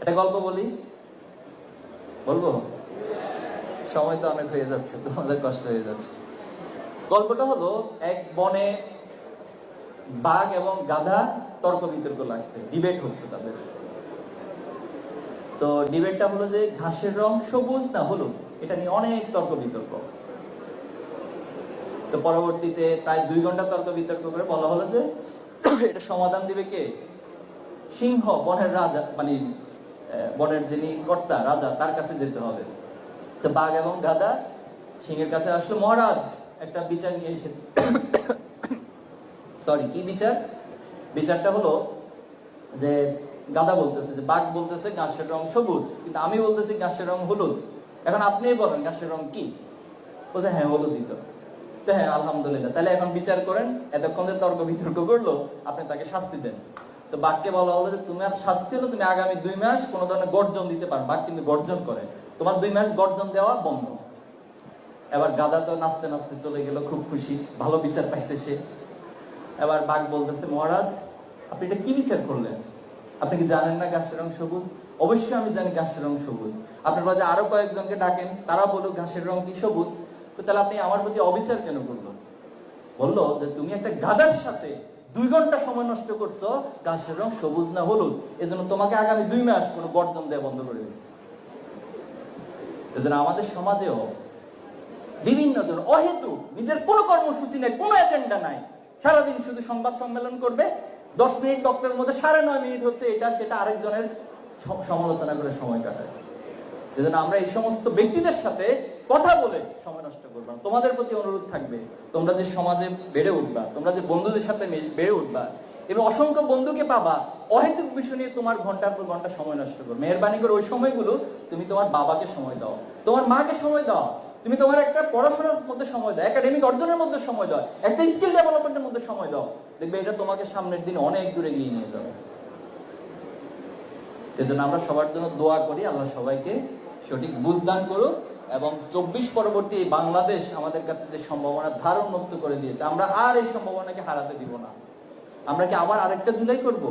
একটা গল্প বলি, বলবো? সময় তো অনেক হয়ে যাচ্ছে, তোমাদের কষ্ট হয়ে যাচ্ছে। গল্পটা হলো, এক বনে বাঘ এবং গাধা তর্ক বিতর্ক লাগছে, ডিবেট হচ্ছে তাদের। তো ডিবেটটা হলো যে ঘাসের রং সবুজ না হলুদ, এটা নিয়ে অনেক তর্ক বিতর্ক। তো পরবর্তীতে প্রায় 2 ঘন্টা তর্ক বিতর্ক করে বলা হলো যে এটা সমাধান দিবে কে? সিংহ, বনের রাজা, মানে বনের যিনি কর্তা, রাজা, তার কাছে যেতে হবে। তো বাঘ এবং গাধা সিংহের কাছে আসলো। মহারাজ, একটা বিচার নিয়ে এসেছে। সরি, কি বিচার? বিচারটা হলো যে গাধা বলতেছে যে বাঘ বলতেছে ঘাসের রং সবুজ, কিন্তু আমি বলতেছি ঘাসের রং হলুদ। এখন আপনিই বলেন ঘাসের রং কি? বলছে হ্যাঁ, হলুদই তো। হ্যাঁ, আলহামদুলিল্লাহ, তাহলে এখন বিচার করেন। এতক্ষণ যে তর্ক বিতর্ক করলো, আপনি তাকে শাস্তি দেন। তো বাঘকে বলা হলো যে তুমি আর শাস্তি হলো, তুমি আগামী 2 মাস কোন ধরনের গর্জন দিতে পারো। বাঘ কিন্তু গর্জন করে, তোমার 2 মাস গর্জন দেওয়া বন্ধ। এবার গাধা তো নাচতে নাচতে চলে গেল, খুব খুশি, ভালো বিচার পাইছে সে। এবার বাঘ বলতেছে, মহারাজ আপনি এটা কি বিচার করলেন? আপনি কি জানেন না ঘাসের রং সবুজ? অবশ্যই আমি জানি ঘাসের রং সবুজ। আপনার মাঝে আরো কয়েকজনকে ডাকেন, তারা বলুক ঘাসের রং কি সবুজ। তো তাহলে আপনি আমার প্রতি অবিচার কেন করলো? বললো যে তুমি একটা গাধার সাথে 2 ঘন্টা সময় নষ্ট করছো, ঘাসের রং সবুজ না হলুদ, এজন্য তোমাকে আগামী 2 মাস কোনো গর্জন দেওয়া বন্ধ করে দিয়েছে। এজন্য আমাদের সমাজেও বিভিন্ন জন অহেতুক, নিজের কোনো কর্মসূচি নেই, কোনো এজেন্ডা নাই, সারাদিন শুধু সংবাদ সম্মেলন করবে। 10 মিনিট বক্তব্যের মধ্যে 9.5 মিনিট হচ্ছে এটা সেটা আরেকজনের সমালোচনা করে সময় কাটায়। এজন্য আমরা এই সমস্ত ব্যক্তিদের সাথে কথা বলে সময় নষ্ট করবো না। তোমাদের প্রতি অনুরোধ থাকবে, তোমরা যে সমাজে বেড়ে উঠবা, তোমরা যে বন্ধুদের সাথে বেড়ে উঠবা এবং অসংখ্য বন্ধুকে পাবা, অহেতুক বিষয় নিয়ে তোমার ঘন্টার পর ঘন্টা সময় নষ্ট করবে। মেহেরবানি করে ওই সময়গুলো তুমি তোমার বাবাকে সময় দাও, তোমার মাকে সময় দাও, তুমি তোমার একটা পড়াশোনার মধ্যে সময় দাও, একাডেমিক অর্জনের মধ্যে সময় দাও, একটা স্কিল ডেভেলপমেন্টের মধ্যে সময় দাও। দেখবে এটা তোমাকে সামনের দিন অনেক দূরে এগিয়ে নিয়ে যাবে। সেজন্য আমরা সবার জন্য দোয়া করি, আল্লাহ সবাইকে সঠিক বুঝ দান করুক। এবং 24 পরবর্তী বাংলাদেশ আমাদের কাছে যে সম্ভাবনা ধার উন্মুক্ত করে দিয়েছে, আমরা আর এই সম্ভাবনাকে হারাতে দিব না। আমরা কি আবার আরেকটা জুলাই করব?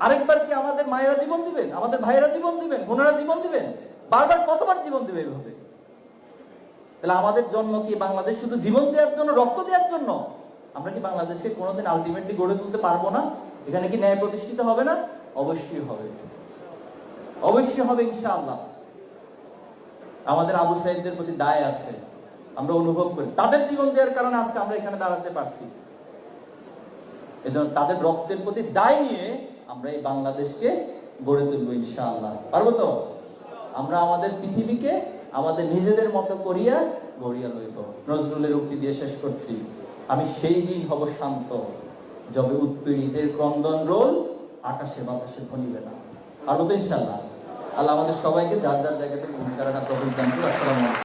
আরেকবার কি আমাদের মায়েরা জীবন দিবেন, আমাদের ভাইয়েরা জীবন দিবেন, বোনেরা জীবন দিবেন? বারবার কতবার জীবন দিবে এভাবে? তাহলে আমাদের জন্ম কি বাংলাদেশ শুধু জীবন দেওয়ার জন্য, রক্ত দেওয়ার জন্য? আমরা কি বাংলাদেশকে কোনোদিন আলটিমেটলি গড়ে তুলতে পারবো না? এখানে কি ন্যায় প্রতিষ্ঠিত হবে না? অবশ্যই হবে, অবশ্যই হবে ইনশাআল্লাহ। আমাদের আবু সাইদদের প্রতি দায় আছে, আমরা অনুভব করি। তাদের জীবন দেওয়ার কারণে আজকে আমরা এখানে দাঁড়াতে পারছি। এজন্য তাদের রক্তের প্রতি দায় নিয়ে আমরা এই বাংলাদেশকে গড়ে তুলবো ইনশাআল্লাহ। পারবো তো? আমরা আমাদের পৃথিবীকে আমাদের নিজেদের মতো করিয়া গড়িয়া লইব। নজরুলের উক্তি দিয়ে শেষ করছি, আমি সেই দিন হব শান্ত, যবে উৎপীড়িতের ক্রন্দন রোল আকাশে বাতাসে ধ্বনিবে না। পারবো তো ইনশাআল্লাহ? আল্লাহ আমাদের সবাইকে যার যার জায়গা থেকে ভূমিকা রাখার তৌফিক দান করুন। আসসালামু আলাইকুম।